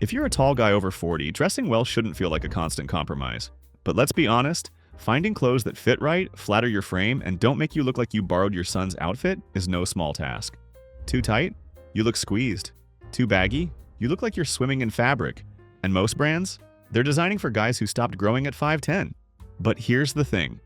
If you're a tall guy over 40, dressing well shouldn't feel like a constant compromise. But let's be honest, finding clothes that fit right, flatter your frame, and don't make you look like you borrowed your son's outfit is no small task. Too tight? You look squeezed. Too baggy? You look like you're swimming in fabric. And most brands? They're designing for guys who stopped growing at 5'10". But here's the thing.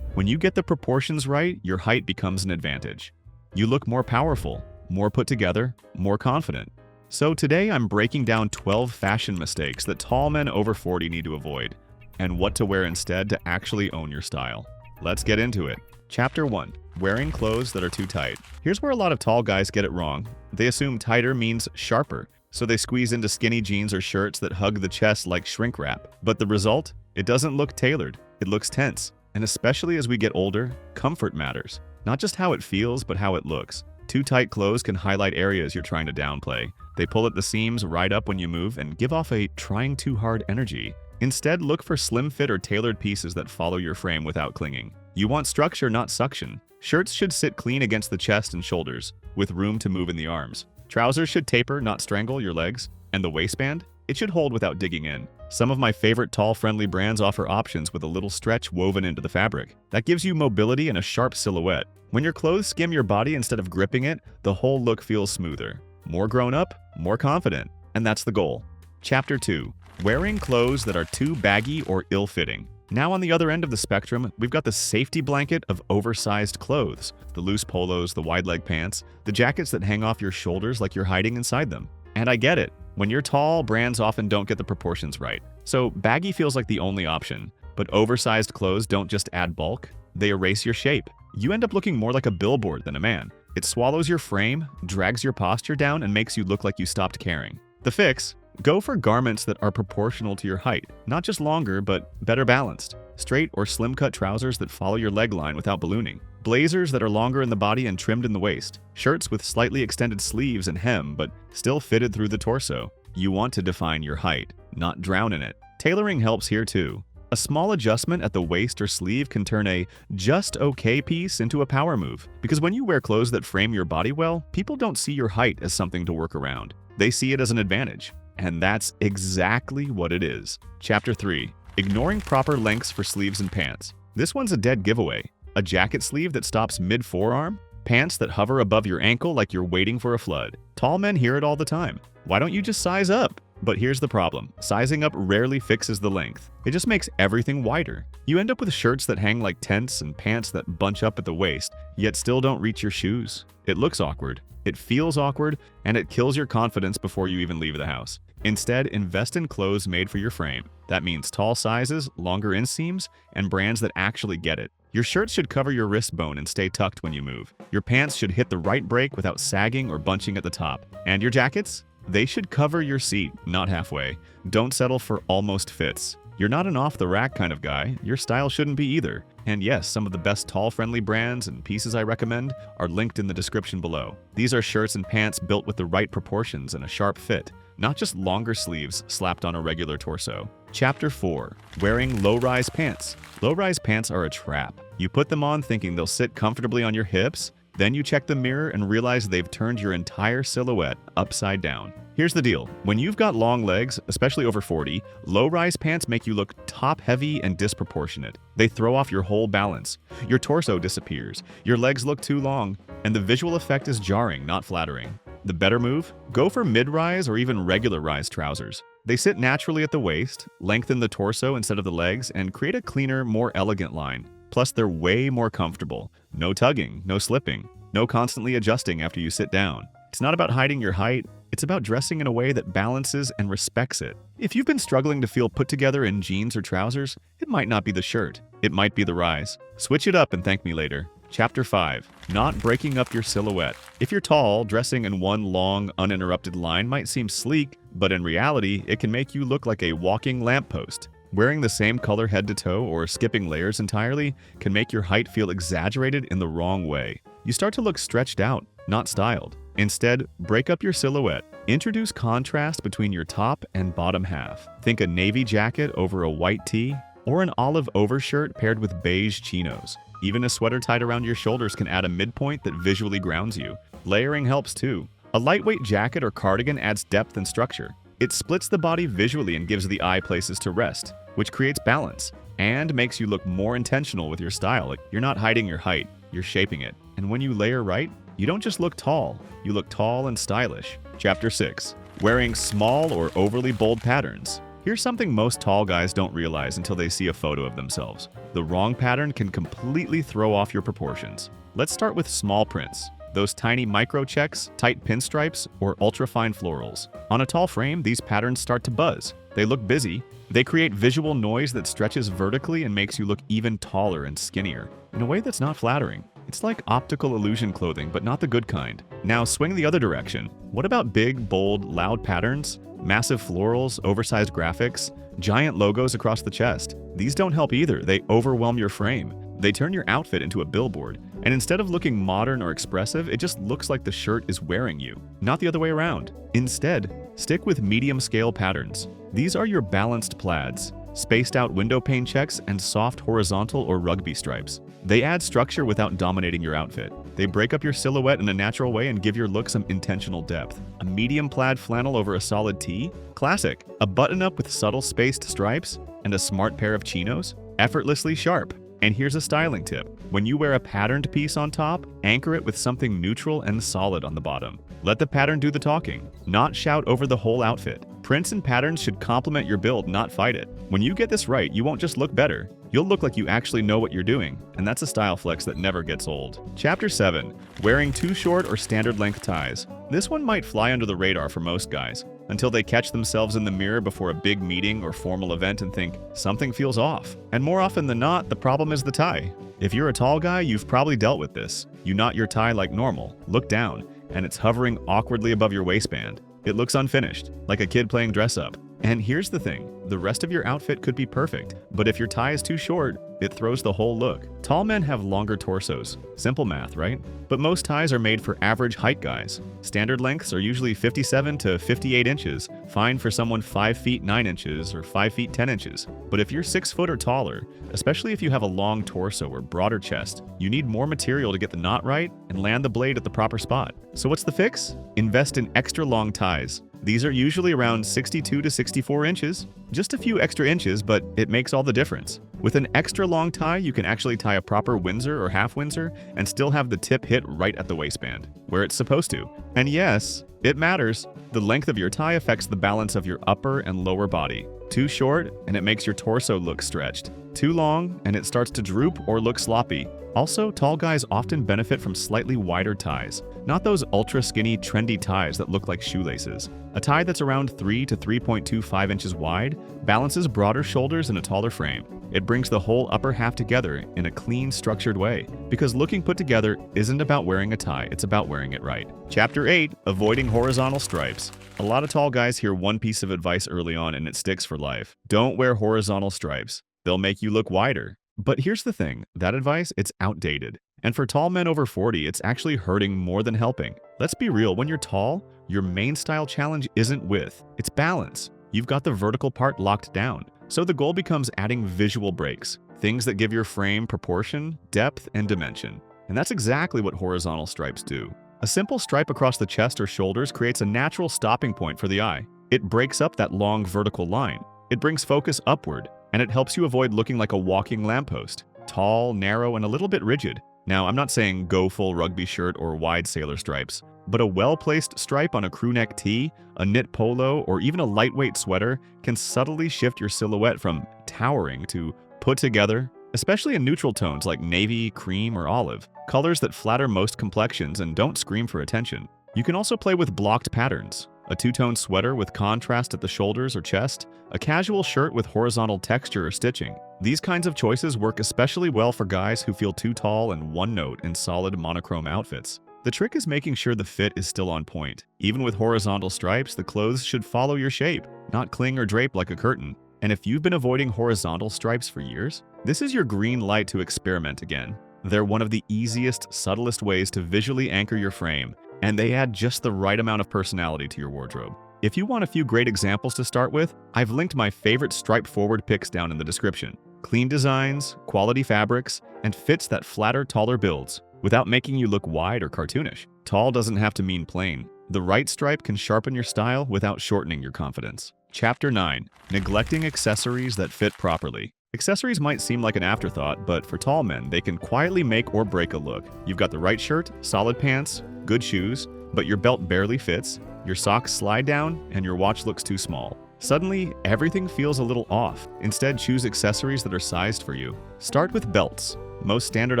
When you get the proportions right, your height becomes an advantage. You look more powerful, more put together, more confident. So today I'm breaking down 12 fashion mistakes that tall men over 40 need to avoid, and what to wear instead to actually own your style. Let's get into it. Chapter 1. Wearing clothes that are too tight. Here's where a lot of tall guys get it wrong. They assume tighter means sharper, so they squeeze into skinny jeans or shirts that hug the chest like shrink wrap. But the result? It doesn't look tailored. It looks tense. And especially as we get older, comfort matters. Not just how it feels, but how it looks. Too tight clothes can highlight areas you're trying to downplay. They pull at the seams right up when you move and give off a trying too hard energy. Instead, look for slim fit or tailored pieces that follow your frame without clinging. You want structure, not suction. Shirts should sit clean against the chest and shoulders, with room to move in the arms. Trousers should taper, not strangle your legs. And the waistband? It should hold without digging in. Some of my favorite tall-friendly brands offer options with a little stretch woven into the fabric. That gives you mobility and a sharp silhouette. When your clothes skim your body instead of gripping it, the whole look feels smoother. More grown up, more confident. And that's the goal. Chapter 2. Wearing clothes that are too baggy or ill-fitting. Now on the other end of the spectrum, we've got the safety blanket of oversized clothes. The loose polos, the wide-leg pants, the jackets that hang off your shoulders like you're hiding inside them. And I get it. When you're tall, brands often don't get the proportions right. So baggy feels like the only option. But oversized clothes don't just add bulk, they erase your shape. You end up looking more like a billboard than a man. It swallows your frame, drags your posture down, and makes you look like you stopped caring. The fix? Go for garments that are proportional to your height, not just longer, but better balanced. Straight or slim-cut trousers that follow your leg line without ballooning. Blazers that are longer in the body and trimmed in the waist. Shirts with slightly extended sleeves and hem, but still fitted through the torso. You want to define your height, not drown in it. Tailoring helps here too. A small adjustment at the waist or sleeve can turn a just okay piece into a power move. Because when you wear clothes that frame your body well, people don't see your height as something to work around. They see it as an advantage. And that's exactly what it is. Chapter 3. Ignoring proper lengths for sleeves and pants. This one's a dead giveaway. A jacket sleeve that stops mid-forearm? Pants that hover above your ankle like you're waiting for a flood. Tall men hear it all the time. Why don't you just size up? But here's the problem. Sizing up rarely fixes the length. It just makes everything wider. You end up with shirts that hang like tents and pants that bunch up at the waist, yet still don't reach your shoes. It looks awkward. It feels awkward, and it kills your confidence before you even leave the house. Instead, invest in clothes made for your frame. That means tall sizes, longer inseams, and brands that actually get it. Your shirts should cover your wrist bone and stay tucked when you move. Your pants should hit the right break without sagging or bunching at the top. And your jackets? They should cover your seat, not halfway. Don't settle for almost fits. You're not an off-the-rack kind of guy. Your style shouldn't be either. And yes, some of the best tall-friendly brands and pieces I recommend are linked in the description below. These are shirts and pants built with the right proportions and a sharp fit, not just longer sleeves slapped on a regular torso. Chapter 4. Wearing low-rise pants. Low-rise pants are a trap. You put them on thinking they'll sit comfortably on your hips, then you check the mirror and realize they've turned your entire silhouette upside down. Here's the deal. When you've got long legs, especially over 40, low-rise pants make you look top-heavy and disproportionate. They throw off your whole balance. Your torso disappears, your legs look too long, and the visual effect is jarring, not flattering. The better move? Go for mid-rise or even regular-rise trousers. They sit naturally at the waist, lengthen the torso instead of the legs, and create a cleaner, more elegant line. Plus, they're way more comfortable. No tugging, no slipping, no constantly adjusting after you sit down. It's not about hiding your height, it's about dressing in a way that balances and respects it. If you've been struggling to feel put together in jeans or trousers, it might not be the shirt. It might be the rise. Switch it up and thank me later. Chapter 5. Not breaking up your silhouette. If you're tall, dressing in one long, uninterrupted line might seem sleek, but in reality, it can make you look like a walking lamppost. Wearing the same color head to toe or skipping layers entirely can make your height feel exaggerated in the wrong way. You start to look stretched out, not styled. Instead, break up your silhouette. Introduce contrast between your top and bottom half. Think a navy jacket over a white tee, or an olive overshirt paired with beige chinos. Even a sweater tied around your shoulders can add a midpoint that visually grounds you. Layering helps too. A lightweight jacket or cardigan adds depth and structure. It splits the body visually and gives the eye places to rest, which creates balance and makes you look more intentional with your style. Like, you're not hiding your height, you're shaping it. And when you layer right, you don't just look tall, you look tall and stylish. Chapter 6. Wearing small or overly bold patterns. Here's something most tall guys don't realize until they see a photo of themselves. The wrong pattern can completely throw off your proportions. Let's start with small prints. Those tiny micro checks, tight pinstripes, or ultra-fine florals. On a tall frame, these patterns start to buzz. They look busy. They create visual noise that stretches vertically and makes you look even taller and skinnier, in a way that's not flattering. It's like optical illusion clothing, but not the good kind. Now swing the other direction. What about big, bold, loud patterns? Massive florals, oversized graphics, giant logos across the chest. These don't help either. They overwhelm your frame. They turn your outfit into a billboard. And instead of looking modern or expressive, it just looks like the shirt is wearing you, not the other way around. Instead, stick with medium-scale patterns. These are your balanced plaids, spaced out window pane checks, and soft horizontal or rugby stripes. They add structure without dominating your outfit. They break up your silhouette in a natural way and give your look some intentional depth. A medium plaid flannel over a solid tee? Classic. A button-up with subtle spaced stripes? And a smart pair of chinos? Effortlessly sharp. And here's a styling tip. When you wear a patterned piece on top, anchor it with something neutral and solid on the bottom. Let the pattern do the talking, not shout over the whole outfit. Prints and patterns should complement your build, not fight it. When you get this right, you won't just look better. You'll look like you actually know what you're doing, and that's a style flex that never gets old. Chapter 7. Wearing too short or standard length ties. This one might fly under the radar for most guys, until they catch themselves in the mirror before a big meeting or formal event and think, something feels off. And more often than not, the problem is the tie. If you're a tall guy, you've probably dealt with this. You knot your tie like normal, look down, and it's hovering awkwardly above your waistband. It looks unfinished, like a kid playing dress-up. And here's the thing, the rest of your outfit could be perfect, but if your tie is too short, it throws the whole look. Tall men have longer torsos. Simple math, right? But most ties are made for average height guys. Standard lengths are usually 57 to 58 inches, fine for someone 5 feet 9 inches or 5 feet 10 inches. But if you're 6 foot or taller, especially if you have a long torso or broader chest, you need more material to get the knot right and land the blade at the proper spot. So what's the fix? Invest in extra long ties. These are usually around 62 to 64 inches. Just a few extra inches, but it makes all the difference. With an extra long tie, you can actually tie a proper Windsor or half Windsor and still have the tip hit right at the waistband, where it's supposed to. And yes, it matters. The length of your tie affects the balance of your upper and lower body. Too short, and it makes your torso look stretched. Too long, and it starts to droop or look sloppy. Also, tall guys often benefit from slightly wider ties, not those ultra skinny, trendy ties that look like shoelaces. A tie that's around 3 to 3.25 inches wide balances broader shoulders and a taller frame. It brings the whole upper half together in a clean, structured way. Because looking put together isn't about wearing a tie, it's about wearing it right. Chapter 8. Avoiding horizontal stripes. A lot of tall guys hear one piece of advice early on and it sticks for life. Don't wear horizontal stripes. They'll make you look wider. But here's the thing, that advice, it's outdated. And for tall men over 40, it's actually hurting more than helping. Let's be real, when you're tall, your main style challenge isn't width, it's balance. You've got the vertical part locked down. So the goal becomes adding visual breaks, things that give your frame proportion, depth, and dimension. And that's exactly what horizontal stripes do. A simple stripe across the chest or shoulders creates a natural stopping point for the eye. It breaks up that long vertical line. It brings focus upward, and it helps you avoid looking like a walking lamppost. Tall, narrow, and a little bit rigid. Now, I'm not saying go full rugby shirt or wide sailor stripes, but a well-placed stripe on a crewneck tee, a knit polo, or even a lightweight sweater can subtly shift your silhouette from towering to put together, especially in neutral tones like navy, cream, or olive, colors that flatter most complexions and don't scream for attention. You can also play with blocked patterns. A two-tone sweater with contrast at the shoulders or chest, a casual shirt with horizontal texture or stitching. These kinds of choices work especially well for guys who feel too tall and one-note in solid monochrome outfits. The trick is making sure the fit is still on point. Even with horizontal stripes, the clothes should follow your shape, not cling or drape like a curtain. And if you've been avoiding horizontal stripes for years, this is your green light to experiment again. They're one of the easiest, subtlest ways to visually anchor your frame, and they add just the right amount of personality to your wardrobe. If you want a few great examples to start with, I've linked my favorite stripe-forward picks down in the description. Clean designs, quality fabrics, and fits that flatter, taller builds, without making you look wide or cartoonish. Tall doesn't have to mean plain. The right stripe can sharpen your style without shortening your confidence. Chapter 9. Neglecting accessories that fit properly. Accessories might seem like an afterthought, but for tall men, they can quietly make or break a look. You've got the right shirt, solid pants, good shoes, but your belt barely fits, your socks slide down, and your watch looks too small. Suddenly, everything feels a little off. Instead, choose accessories that are sized for you. Start with belts. Most standard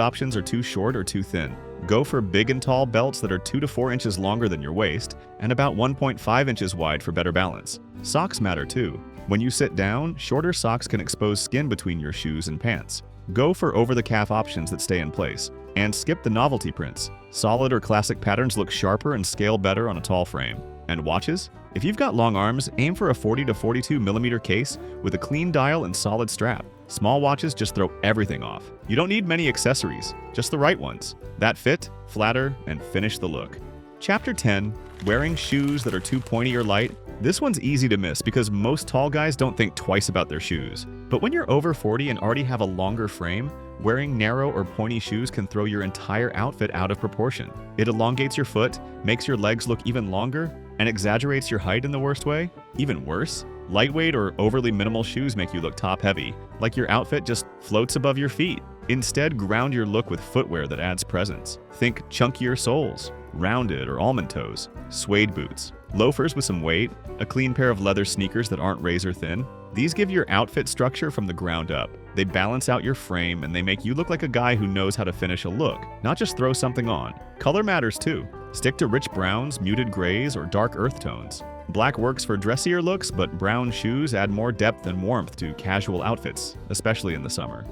options are too short or too thin. Go for big and tall belts that are 2 to 4 inches longer than your waist and about 1.5 inches wide for better balance. Socks matter too. When you sit down, shorter socks can expose skin between your shoes and pants. Go for over-the-calf options that stay in place. And skip the novelty prints. Solid or classic patterns look sharper and scale better on a tall frame. And watches? If you've got long arms, aim for a 40 to 42 millimeter case with a clean dial and solid strap. Small watches just throw everything off. You don't need many accessories, just the right ones that fit, flatter, and finish the look. Chapter 10. Wearing shoes that are too pointy or light. This one's easy to miss because most tall guys don't think twice about their shoes. But when you're over 40 and already have a longer frame, wearing narrow or pointy shoes can throw your entire outfit out of proportion. It elongates your foot, makes your legs look even longer, and exaggerates your height in the worst way. Even worse, lightweight or overly minimal shoes make you look top-heavy, like your outfit just floats above your feet. Instead, ground your look with footwear that adds presence. Think chunkier soles, rounded or almond toes, suede boots, loafers with some weight, a clean pair of leather sneakers that aren't razor thin. These give your outfit structure from the ground up. They balance out your frame and they make you look like a guy who knows how to finish a look, not just throw something on. Color matters too. Stick to rich browns, muted grays, or dark earth tones. Black works for dressier looks, but brown shoes add more depth and warmth to casual outfits, especially in the summer.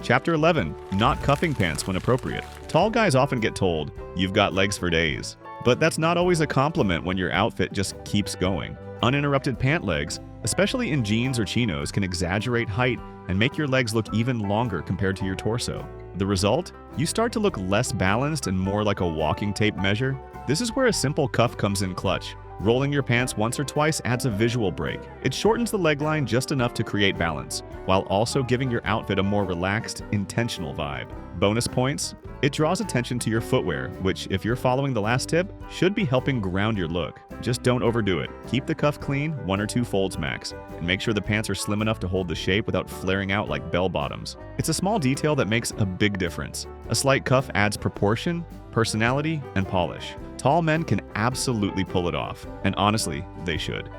Chapter 11. Not cuffing pants when appropriate. Tall guys often get told, "You've got legs for days." But that's not always a compliment when your outfit just keeps going. Uninterrupted pant legs, especially in jeans or chinos, can exaggerate height and make your legs look even longer compared to your torso. The result? You start to look less balanced and more like a walking tape measure. This is where a simple cuff comes in clutch. Rolling your pants once or twice adds a visual break. It shortens the leg line just enough to create balance, while also giving your outfit a more relaxed, intentional vibe. Bonus points? It draws attention to your footwear, which, if you're following the last tip, should be helping ground your look. Just don't overdo it. Keep the cuff clean, 1 or 2 folds max, and make sure the pants are slim enough to hold the shape without flaring out like bell bottoms. It's a small detail that makes a big difference. A slight cuff adds proportion, personality, and polish. Tall men can absolutely pull it off, and honestly, they should.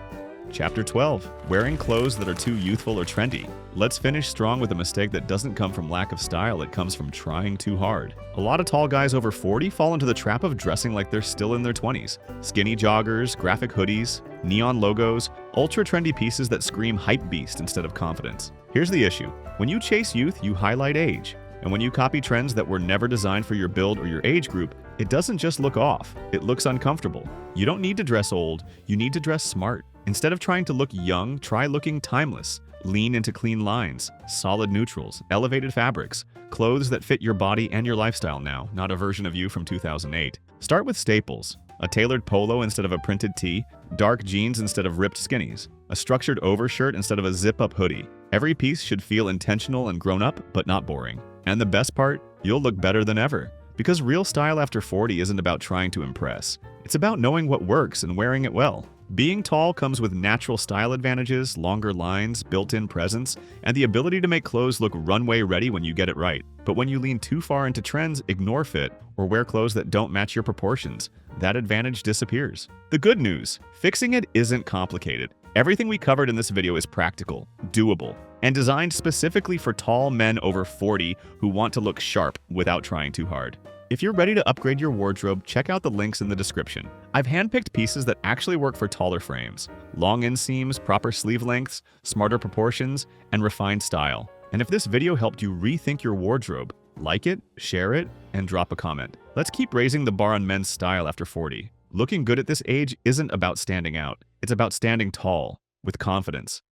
Chapter 12. Wearing clothes that are too youthful or trendy. Let's finish strong with a mistake that doesn't come from lack of style, it comes from trying too hard. A lot of tall guys over 40 fall into the trap of dressing like they're still in their 20s. Skinny joggers, graphic hoodies, neon logos, ultra-trendy pieces that scream hype beast instead of confidence. Here's the issue. When you chase youth, you highlight age. And when you copy trends that were never designed for your build or your age group, it doesn't just look off, it looks uncomfortable. You don't need to dress old, you need to dress smart. Instead of trying to look young, try looking timeless. Lean into clean lines, solid neutrals, elevated fabrics, clothes that fit your body and your lifestyle now, not a version of you from 2008. Start with staples. A tailored polo instead of a printed tee, dark jeans instead of ripped skinnies, a structured overshirt instead of a zip-up hoodie. Every piece should feel intentional and grown up, but not boring. And the best part, you'll look better than ever. Because real style after 40 isn't about trying to impress. It's about knowing what works and wearing it well. Being tall comes with natural style advantages, longer lines, built-in presence, and the ability to make clothes look runway ready when you get it right. But when you lean too far into trends, ignore fit, or wear clothes that don't match your proportions, that advantage disappears. The good news, fixing it isn't complicated. Everything we covered in this video is practical, doable, and designed specifically for tall men over 40 who want to look sharp without trying too hard. If you're ready to upgrade your wardrobe, check out the links in the description. I've handpicked pieces that actually work for taller frames. Long inseams, proper sleeve lengths, smarter proportions, and refined style. And if this video helped you rethink your wardrobe, like it, share it, and drop a comment. Let's keep raising the bar on men's style after 40. Looking good at this age isn't about standing out. It's about standing tall, with confidence.